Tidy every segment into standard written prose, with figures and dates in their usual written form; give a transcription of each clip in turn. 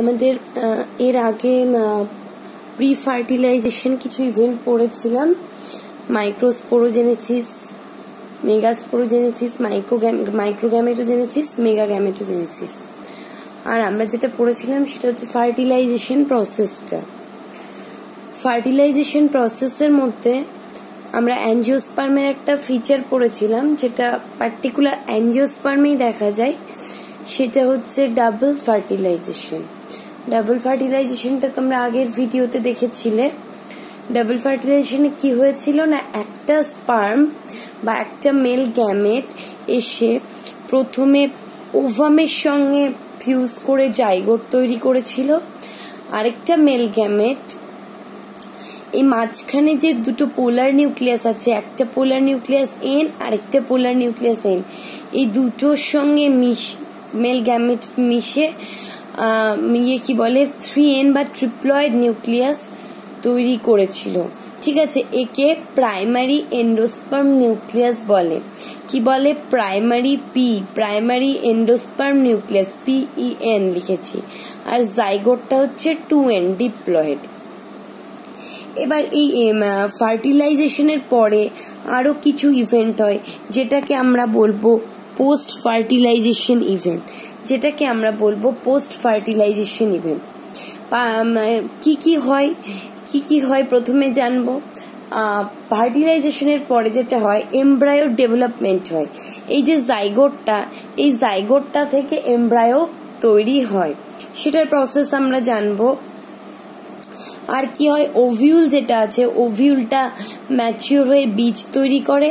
আমাদের এর আগে প্রি ফার্টিলাইজেশন কিছু ইভেন্ট পড়েছিলাম, মাইক্রোস্পোরোজেনেসিস, মেগাস্পোরোজেনেসিস, মাইক্রোগ্যামেটোজেনেসিস, মেগাগ্যামেটোজেনেসিস। আর আমরা যেটা পড়েছিলাম সেটা হচ্ছে ফার্টিলাইজেশন প্রসেসটা। ফার্টিলাইজেশন প্রসেসের মধ্যে আমরা অ্যাঞ্জিওস্পার্মের একটা ফিচার পড়েছিলাম, যেটা পার্টিকুলার অ্যাঞ্জিওস্পার্মেই দেখা যায়, সেটা হচ্ছে ডাবল ফার্টিলাইজেশন। ডাবল ফার্টিলাইজেশনটা তোমরা আগের ভিডিওতে দেখেছিলে। ডাবল ফার্টিলাইজেশনে কি হয়েছিল না, একটা স্পার্ম বা একটা মেল গ্যামেট এসে প্রথমে ওভামের সঙ্গে ফিউজ করে জাইগোট তৈরি করেছিল। আরেকটা মেল গ্যামেট এই মাঝখানে যে দুটো পোলার নিউক্লিয়াস আছে, একটা পোলার নিউক্লিয়াস এন আর একটা পোলার নিউক্লিয়াস এন, এই দুটোর সঙ্গে মেল গ্যামেট মিশে কি বলে 3N বা ট্রিপ্লয়েড নিউক্লিয়াস তৈরি করেছিল। ঠিক আছে, একে প্রাইমারি এন্ডোস্পার্ম নিউক্লিয়াস বলে। কি বলে? প্রাইমারি এন্ডোস্পার্ম নিউক্লিয়াস, PEN লিখেছি। আর জাইগোটটা হচ্ছে 2N ডিপ্লয়েড। এবার এই ফার্টিলাইজেশনের পরে আরো কিছু ইভেন্ট হয়, যেটাকে আমরা বলবো পোস্ট ফার্টিলাইজেশন ইভেন্ট। কি হয় প্রথমে জানবো। ফার্টিলাইজেশনের পরে যেটা হয়, এমব্রায়ো ডেভেলপমেন্ট হয়। এই যে জাইগোটটা থেকে এমব্রায়ো তৈরি হয়, সেটার প্রসেস আমরা জানবো। আর কি হয়, ওভিউল যেটা আছে, ওভিউলটা ম্যাচিওর হয়ে বীজ তৈরি করে,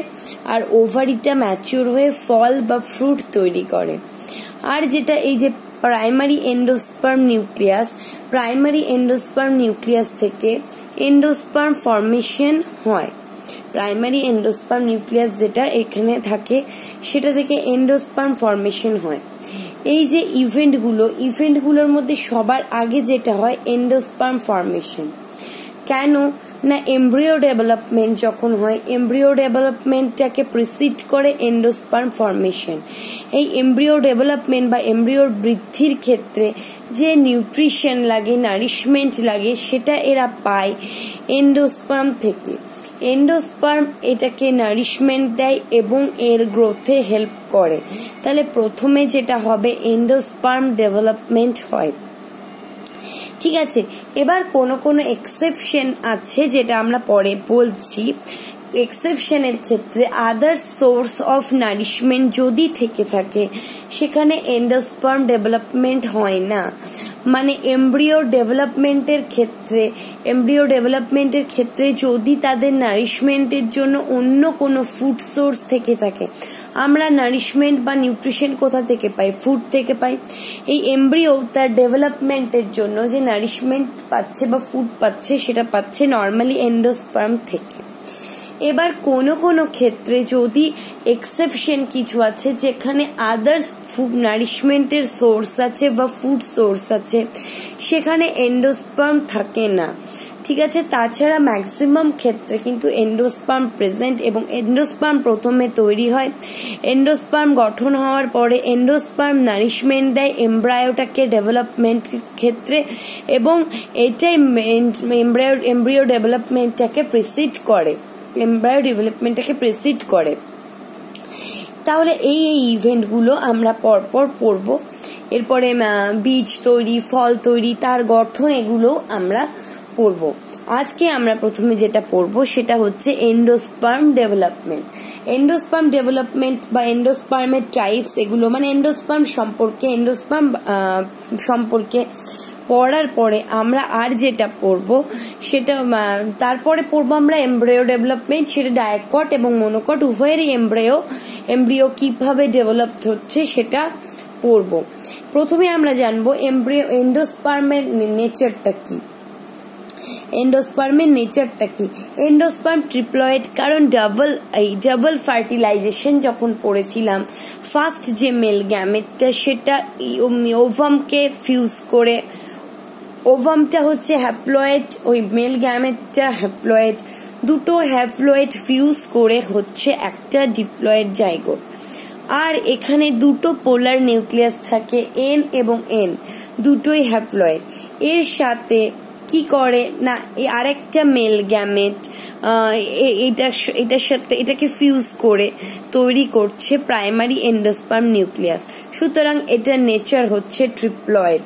আর ওভারিটা ম্যাচিওর হয়ে ফল বা ফ্রুট তৈরি করে। আর যেটা এই যে প্রাইমারি এন্ডোস্পার্ম নিউক্লিয়াস থেকে এন্ডোস্পার্ম ফর্মেশন হয়। প্রাইমারি এন্ডোস্পার্ম নিউক্লিয়াস যেটা এখানে থাকে, সেটা থেকে এন্ডোস্পার্ম ফর্মেশন হয়। এই যে ইভেন্টগুলোর মধ্যে সবার আগে যেটা হয় এন্ডোস্পার্ম ফর্মেশন। কেন না, এমব্রিও ডেভেলপমেন্ট যখন হয়, এমব্রিও ডেভেলপমেন্টটাকে প্রিসিড করে এন্ডোস্পার্ম ফর্মেশন। এই এমব্রিও ডেভেলপমেন্ট বা এমব্রিওর বৃদ্ধির ক্ষেত্রে যে নিউট্রিশন লাগে, নারিশমেন্ট লাগে, সেটা এরা পায় এন্ডোস্পার্ম থেকে। এন্ডোস্পার্ম এটাকে নারিশমেন্ট দেয় এবং এর গ্রোথে হেল্প করে। তাহলে প্রথমে যেটা হবে, এন্ডোস্পার্ম ডেভেলপমেন্ট হয়। ঠিক আছে, এবার কোনো এক্সেপশন আছে, যেটা আমরা পরে বলছি। এক্সেপশনের ক্ষেত্রে আদার সোর্স অফ নারিশমেন্ট যদি থেকে থাকে, সেখানে এন্ডোস্পার্ম ডেভেলপমেন্ট হয় না। মানে এমব্রিও ডেভেলপমেন্টের ক্ষেত্রে যদি তাদের নারিশমেন্টের জন্য অন্য কোনো ফুড সোর্স থেকে থাকে, আমরা নারিশমেন্ট বা নিউট্রিশন কোথা থেকে পাই? ফুড থেকে পাই। এই এমব্রিও তার ডেভেলপমেন্টের জন্য যে নারিশমেন্ট পাচ্ছে বা ফুড পাচ্ছে, সেটা পাচ্ছে নর্মালি এন্ডোস্পার্ম থেকে। এবার কোনো ক্ষেত্রে যদি এক্সেপশন কিছু আছে, যেখানে আদার্স নারিশমেন্টের সোর্স আছে বা ফুড সোর্স আছে, সেখানে এন্ডোস্পার্ম থাকে না। ঠিক আছে, তাছাড়া ম্যাক্সিমাম ক্ষেত্রে কিন্তু এন্ডোস্পার্ম প্রেজেন্ট, এবং এন্ডোস্পার্ম প্রথমে তৈরি হয়। এন্ডোস্পার্ম গঠন হওয়ার পরে এন্ডোস্পার্ম নারিশমেন্ট দেয় এমব্রায়োটাকে ডেভেলপমেন্ট ক্ষেত্রে, এবং এটাই এমব্রিও ডেভেলপমেন্টটাকে প্রিসিড করে। তাহলে এই ইভেন্টগুলো আমরা পরপর পড়ব। এরপরে বীজ তৈরি, ফল তৈরি, তার গঠন, এগুলো আমরা পড়ব। আজকে আমরা প্রথমে যেটা পড়ব সেটা হচ্ছে এন্ডোস্পার্ম ডেভেলপমেন্ট বা এন্ডোস্পার্মের টাইপস। এগুলো মানে এন্ডোস্পার্ম সম্পর্কে পড়ার পরে আমরা আর যেটা পড়ব সেটা, তারপরে পড়বো আমরা এমব্রিও ডেভেলপমেন্ট। সেটা ডায়াকট এবং মনোকট উভয়েরই এমব্রিও কিভাবে ডেভেলপ হচ্ছে সেটা পড়বো। প্রথমে আমরা জানবো এন্ডোস্পার্মের নেচারটা কি। এন্ডোস্পার্ম ট্রিপ্লয়েড, কারণ ডাবল ফার্টিলাইজেশন যখন পড়েছিলাম, ফার্স্ট যে মেল গ্যামেটটা সেটা ওভামকে ফিউজ করে, ওভামটা হচ্ছে হ্যাপ্লয়েড, ওই মেল গ্যামেটটা হ্যাপ্লয়েড, দুটো হ্যাপ্লয়েড ফিউজ করে হচ্ছে একটা ডিপ্লয়েড জাইগোট। আর এখানে দুটো পোলার নিউক্লিয়াস থাকে, N এবং N। দুটোই হ্যাপ্লয়েড। এর সাথে কি করে না আরেকটা মেল গ্যামেট এটার সাথে এটাকে ফিউজ করে তৈরি করছে প্রাইমারি এন্ডোস্পার্ম নিউক্লিয়াস। সুতরাং এটার নেচার হচ্ছে ট্রিপ্লয়েড।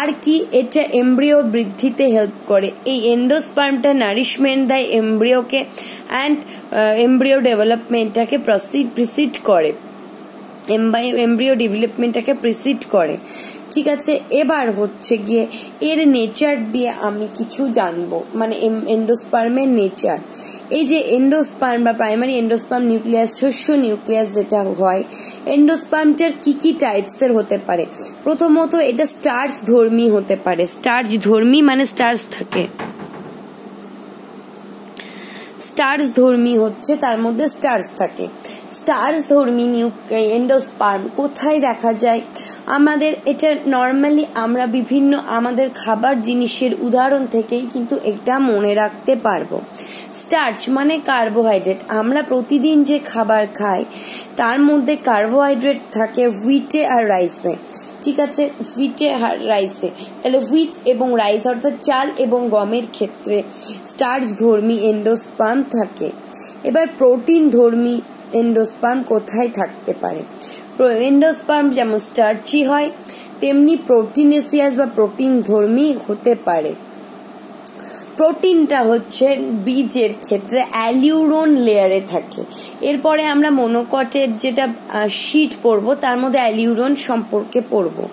আর কি, এটা এমব্রিও বৃদ্ধিতে হেল্প করে। এই এন্ডোস্পার্মটা নারিশমেন্ট দেয় এমব্রিওকে অ্যান্ড এমব্রিও ডেভেলপমেন্টটাকে প্রিসিড করে, এমব্রিও ডেভেলপমেন্টটাকে প্রিসিড করে। ঠিক আছে, এবার হচ্ছে গিয়ে এর নেচার দিয়ে আমি কিছু জানবো, মানে এন্ডোস্পার্মের নেচার। এই যে এন্ডোস্পার্ম বা প্রাইমারি এন্ডোস্পার্ম নিউক্লিয়াস, শস্য নিউক্লিয়াস যেটা হয়, এন্ডোস্পার্মটার কি কি টাইপসের হতে পারে? প্রথমত এটা স্টার্চ ধর্মী হতে পারে। স্টার্চ ধর্মী মানে স্টার্চ থাকে, স্টার্চ ধর্মী হচ্ছে তার মধ্যে স্টার্চ থাকে। স্টার্চ ধর্মী এন্ডোস্পার্ম কোথায় দেখা যায়? আমাদের এটা নর্মালি আমরা বিভিন্ন আমাদের খাবার জিনিসের উদাহরণ থেকেই কিন্তু এটা মনে রাখতে পারবো। স্টার্চ মানে কার্বোহাইড্রেট। আমরা প্রতিদিন যে খাবার খাই তার মধ্যে কার্বোহাইড্রেট থাকে হুইটে আর রাইসে। ঠিক আছে, হুইটে আর রাইসে। তাহলে হুইট এবং রাইস অর্থাৎ চাল এবং গমের ক্ষেত্রে স্টার্চ ধর্মী এন্ডোস্পার্ম থাকে। এবার প্রোটিন ধর্মী এন্ডোস্পার্ম কোথায় থাকতে পারে? এন্ডোস্পার্ম যেমন স্টার্চি হয় তেমনি প্রোটিনেসিয়াস বা প্রোটিন ধর্মী হতে পারে। প্রোটিনটা হচ্ছে বীজের ক্ষেত্রে অ্যালিউরোন লেয়ারে থাকে। এরপরে আমরা মনোকটের যেটা শীট পড়বো তার মধ্যে অ্যালিউরোন সম্পর্কে পড়বো।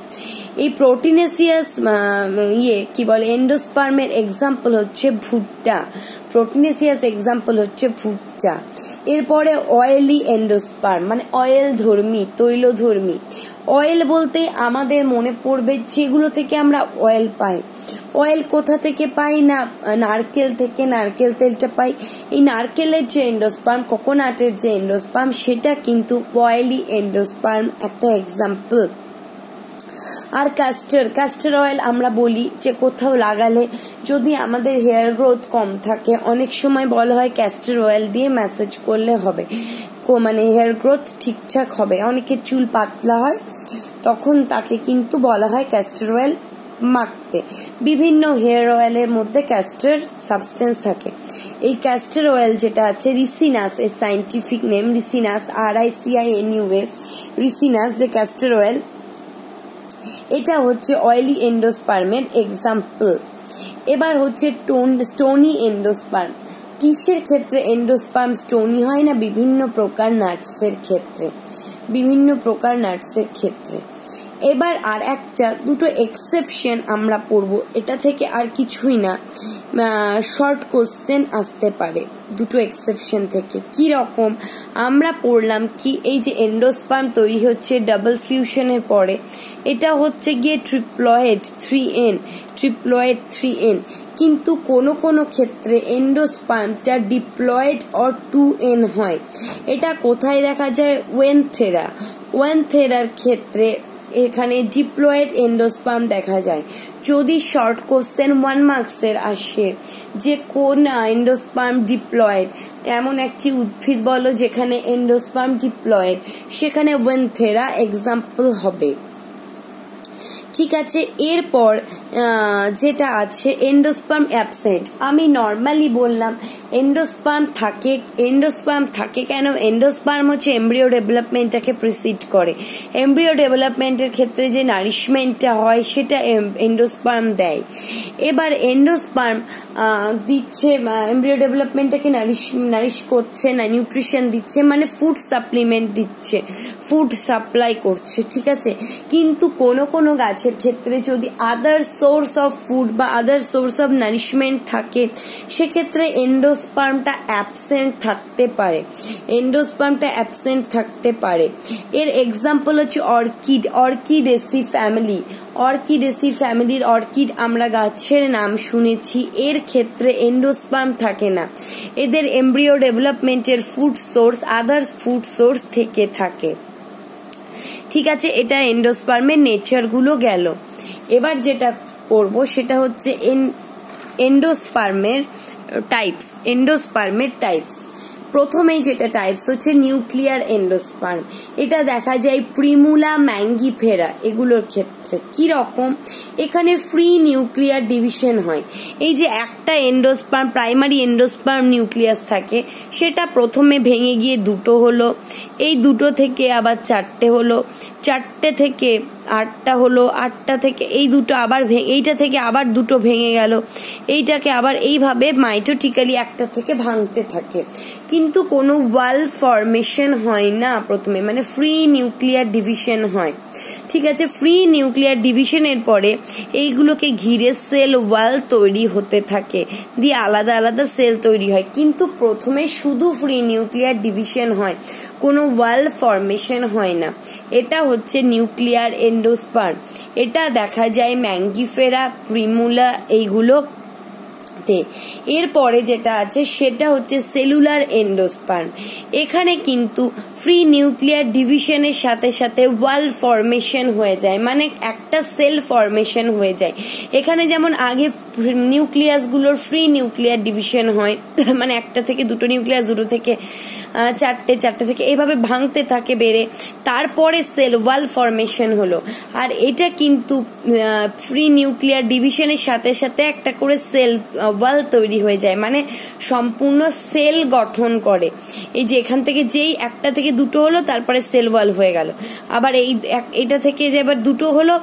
এই প্রোটিনেসিয়াস কি বলে এন্ডোস্পার্মের এক্সাম্পল হচ্ছে ভুট্টা। প্রোটিনেসিয়াস এক্সাম্পল হচ্ছে ভুট্টা। এরপরে অয়েলি এন্ডোস্পার্ম মানে অয়েল ধর্মী, তৈলধর্মী। অয়েল বলতে আমাদের মনে পড়বে যেগুলো থেকে আমরা অয়েল পাই। অয়েল কোথা থেকে পাই? না নারকেল থেকে নারকেল তেলটা পাই। এই নারকেলের যে এন্ডোস্পার্ম, কোকোনাটের যে এন্ডোস্পার্ম, সেটা কিন্তু অয়েলি এন্ডোস্পার্ম একটা এক্সাম্পল। আর ক্যাস্টর অয়েল আমরা বলি যে কোথাও লাগালে যদি আমাদের হেয়ার গ্রোথ কম থাকে, অনেক সময় বলা হয় ক্যাস্টর অয়েল দিয়ে ম্যাসাজ করলে হবে, মানে হেয়ার গ্রোথ ঠিকঠাক হবে। অনেকের চুল পাতলা হয়, তখন তাকে কিন্তু বলা হয় ক্যাস্টর অয়েল মাখতে। বিভিন্ন হেয়ার অয়েলের মধ্যে ক্যাস্টর সাবস্টেন্স থাকে। এই ক্যাস্টর অয়েল যেটা আছে রিসিনাস, এর সাইন্টিফিক নেম রিসিনাস, RICINUS, রিসিনাস যে ক্যাস্টর অয়েল, এটা হচ্ছে অয়েলি এন্ডোস্পার্মের এক্সাম্পল। এবার হচ্ছে স্টোনি এন্ডোস্পার্ম। কিসের ক্ষেত্রে এন্ডোস্পার্ম স্টোনি হয়? না বিভিন্ন প্রকার নাটসের ক্ষেত্রে, বিভিন্ন প্রকার নাটসের ক্ষেত্রে। এবার আর দুটো এক্সেপশন আমরা পড়বো, এটা থেকে আর কিছুই না, শর্ট কোশ্চেন আসতে পারে দুটো এক্সেপশন থেকে। কি রকম? আমরা পড়লাম কি এই যে এন্ডোস্পার্ম তৈরি হচ্ছে ডাবল ফিউশনের পরে, এটা হচ্ছে গিয়ে ট্রিপ্লয়েড 3N, কিন্তু কোনো ক্ষেত্রে এন্ডোস্পার্মটা ডিপ্লয়েড অর 2N হয়। এটা কোথায় দেখা যায়? ওয়েনথেরার ক্ষেত্রে এখানে ডিপ্লয়েড এন্ডোস্পার্ম দেখা যায়। যদি শর্ট কোশ্চেন 1 মার্কসের আসে যে কোন এন্ডোস্পার্ম ডিপ্লয়েড, এমন একটি উদ্ভিদ বলো যেখানে এন্ডোস্পার্ম ডিপ্লয়েড, সেখানে ওয়েনথেরা এক্সাম্পল হবে। ঠিক আছে, এরপর যেটা আছে এন্ডোস্পার্ম অ্যাবসেন্ট। আমি নর্মালি বললাম এন্ডোস্পার্ম থাকে কেন? এন্ডোস্পার্ম হচ্ছে এমব্রিও ডেভেলপমেন্টটাকে প্রিসিড করে। এমব্রিও ডেভেলপমেন্টের ক্ষেত্রে যে নারিশমেন্টটা হয় সেটা এন্ডোস্পার্ম দেয়। এবার এন্ডোস্পার্ম দিচ্ছে এমব্রিও ডেভেলপমেন্টটাকে নারিশ করছে, না নিউট্রিশন দিচ্ছে, মানে ফুড সাপ্লিমেন্ট দিচ্ছে, ফুড সাপ্লাই করছে। ঠিক আছে, কিন্তু কোনো গাছের ক্ষেত্রে যদি আদার সোর্স অফ ফুড বা আদার সোর্স অফ নারিশমেন্ট থাকে, সেক্ষেত্রে এন্ডোস্পার্মটা অ্যাবসেন্ট থাকতে পারে। এর এক্সাম্পল হচ্ছে অর্কিডেসি ফ্যামিলির অর্কিড আমরা গাছের নাম শুনেছি। এর ক্ষেত্রে এন্ডোস্পার্ম থাকে না, এদের এমব্রিও ডেভেলপমেন্টের আদার ফুড সোর্স থেকে থাকে। ঠিক আছে, এটা এন্ডোস্পার্মের নেচার গুলো গেল। এবার যেটা পড়বো সেটা হচ্ছে এন্ডোস্পার্মের টাইপস। প্রথমেই যেটা টাইপস হচ্ছে নিউক্লিয়ার এন্ডোস্পার্ম। এটা দেখা যায় প্রিমুলা, ম্যাঙ্গিফেরা এগুলোর ক্ষেত্রে। ক্ষেত্রে কি রকম, এখানে ফ্রি নিউক্লিয়ার ডিভিশন হয়। এই যে একটা এন্ডোস্পার্ম প্রাইমারি এন্ডোস্পার্ম নিউক্লিয়াস থাকে, সেটা প্রথমে ভেঙে গিয়ে দুটো হলো, এই দুটো থেকে আবার চারটে হলো, চারটে থেকে আটটা হলো, আটটা থেকে এই দুটো আবার এইটা থেকে আবার দুটো ভেঙে গেল, এইটাকে আবার এইভাবে মাইটোটিক্যালি একটা থেকে ভাঙতে থাকে, কিন্তু কোনো ওয়াল ফরমেশন হয় না প্রথমে, মানে ফ্রি নিউক্লিয়ার ডিভিশন হয়। ঠিক আছে, ফ্রি নিউক্লিয়ার ডিভিশনের পরে এইগুলোকে ঘিরে সেল ওয়াল তৈরি হতে থাকে, দিয়ে আলাদা আলাদা সেল তৈরি হয়, কিন্তু প্রথমে শুধু ফ্রি নিউক্লিয়ার ডিভিশন হয়, কোনো ওয়াল ফরমেশন হয় না। এটা হচ্ছে নিউক্লিয়ার এন্ডোস্পার্ম। এটা দেখা যায় ম্যাঙ্গিফেরা, প্রিমুলা এইগুলো। এরপরে যেটা আছে সেটা হচ্ছে সেলুলার এন্ডোস্পার্ম। এখানে কিন্তু ফ্রি নিউক্লিয়ার ডিভিশনের সাথে সাথে ওয়াল ফরমেশন হয়ে যায়, মানে একটা সেল ফরমেশন হয়ে যায়। এখানে যেমন আগে নিউক্লিয়াস গুলোর ফ্রি নিউক্লিয়ার ডিভিশন হয়, মানে একটা থেকে দুটো নিউক্লিয়াস, দুটো থেকে চারটে, চারটে থেকে এইভাবে ভাঙতে থাকে বেড়ে, তারপরে সেল ওয়াল ফরমেশন হলো। আর এটা কিন্তু ফ্রি নিউক্লিয়ার ডিভিশনের সাথে সাথে একটা করে সেল ওয়াল তৈরি হয়ে যায়, মানে সম্পূর্ণ সেল গঠন করে। এই যে এখান থেকে যেই একটা থেকে দুটো হলো, তারপরে সেল ওয়াল হয়ে গেল, আবার এটা থেকে যে এবার দুটো হলো,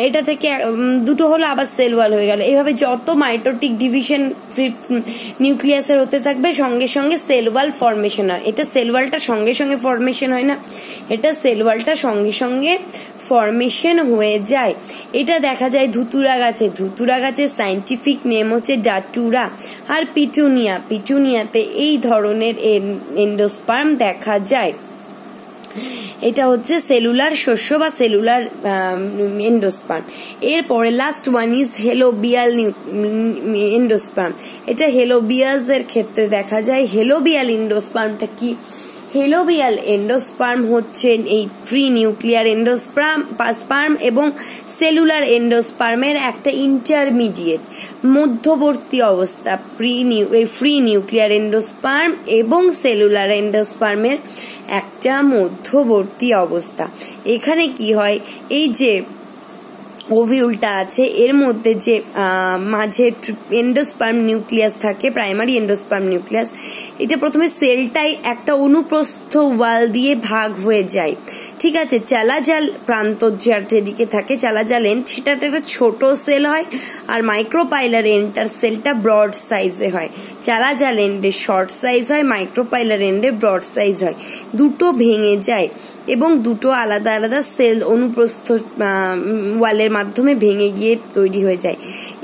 এটা থেকে দুটো হলো, আবার সেল ওয়াল হয়ে গেল। এইভাবে যত মাইটোটিক ডিভিশন নিউক্লিয়াসের হতে থাকবে, সঙ্গে সঙ্গে সেল ওয়াল ফরমেশন হয়। এটা সেল ওয়ালটা সঙ্গে সঙ্গে ফরমেশন হয় না, এটা সেল ওয়ালটা সঙ্গে সঙ্গে ফরমেশন হয়ে যায়। এটা দেখা যায় ধুতুরা গাছে। ধুতুরা গাছের সাইন্টিফিক নেম হচ্ছে ডাটুরা। আর পিটুনিয়াতে এই ধরনের এন্ডোস্পার্ম দেখা যায়। এটা হচ্ছে সেলুলার শস্য বা সেলুলার এন্ডোস্পার্ম। এরপরে লাস্ট ওয়ান ইজ হেলোবিয়াল এন্ডোস্পার্ম। এটা হেলোবিয়াস এর ক্ষেত্রে দেখা যায়। হেলোবিয়াল এন্ডোস্পার্মটা কি? হেলোবিয়াল এন্ডোস্পার্ম হচ্ছে এই ফ্রি নিউক্লিয়ার এন্ডোস্পার্ম এবং সেলুলার এন্ডোস্পার্মের একটা ইন্টারমিডিয়েট মধ্যবর্তী অবস্থা। ফ্রি নিউক্লিয়ার এন্ডোস্পার্ম এবং সেলুলার এন্ডোস্পার্মের একটা মধ্যবর্তী অবস্থা। এখানে কি হয়, এই যে ওভিউলটা আছে এর মধ্যে যে মাঝে এন্ডোস্পার্ম নিউক্লিয়াস থাকে, প্রাইমারি এন্ডোস্পার্ম নিউক্লিয়াস, এটা প্রথমে সেলটাই একটা অনুপ্রস্থ ওয়াল দিয়ে ভাগ হয়ে যায়। ঠিক আছে, চালাজাল প্রান্ত যেদিকে থাকে, চালাজাল এন্ড, সেটাতে একটা ছোট সেল হয়, আর মাইক্রোপাইলার এন্ডটার সেলটা ব্রড সাইজে হয়। চালাজাল এন্ডে শর্ট সাইজ হয়, মাইক্রোপাইলার এন্ডে ব্রড সাইজ হয়। দুটো ভেঙে যায় এবং দুটো আলাদা আলাদা সেল অনুপ্রস্থ ওয়ালের মাধ্যমে ভেঙে গিয়ে তৈরি হয়ে যায়।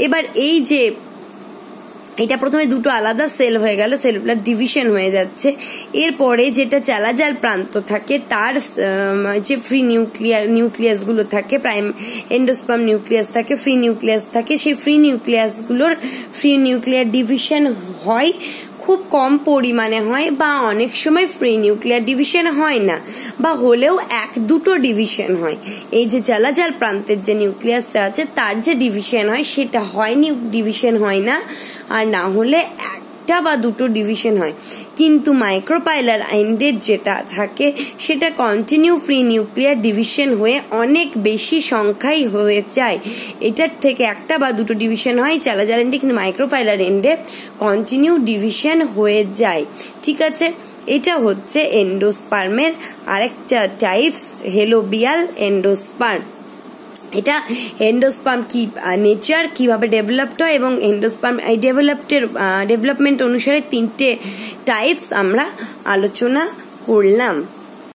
এবার এই যে এটা প্রথমে দুটো আলাদা সেল হয়ে গেল, সেলুলার ডিভিশন হয়ে যাচ্ছে। এরপরে যেটা চালাজাল প্রান্ত থাকে, তার যে ফ্রি নিউক্লিয়াস গুলো থাকে, প্রাইম এন্ডোস্পার্ম নিউক্লিয়াস থাকে, ফ্রি নিউক্লিয়াস থাকে, সেই ফ্রি নিউক্লিয়াস গুলোর ফ্রি নিউক্লিয়ার ডিভিশন হয়, খুব কম পরিমাণে হয়, বা অনেক সময় ফ্রি নিউক্লিয়ার ডিভিশন হয় না, বা হলেও এক দুটো ডিভিশন হয়। এই যে চালাজাল প্রান্তের যে নিউক্লিয়াসটা আছে তার যে ডিভিশন হয় সেটা ডিভিশন হয় না, আর না হলে একটা বা দুটো ডিভিশন হয়। কিন্তু মাইক্রোপাইলার এন্ডের যেটা থাকে সেটা কন্টিনিউ ফ্রি নিউক্লিয়ার ডিভিশন হয়ে অনেক বেশি সংখ্যায় হয়ে যায়। এটার থেকে একটা বা দুটো ডিভিশন হয় চালাজাল এন্ডে, কিন্তু মাইক্রোপাইলার এন্ডে কন্টিনিউ ডিভিশন হয়ে যায়। ঠিক আছে, এটা হচ্ছে এন্ডোস্পার্মের আরেকটা টাইপস, হেলোবিয়াল এন্ডোস্পার্ম। এটা এন্ডোস্পার্ম কি নেচার, কিভাবে ডেভেলপড হয়, এবং এন্ডোস্পার্ম এই ডেভেলপমেন্ট অনুসারে তিনটে টাইপস আমরা আলোচনা করলাম।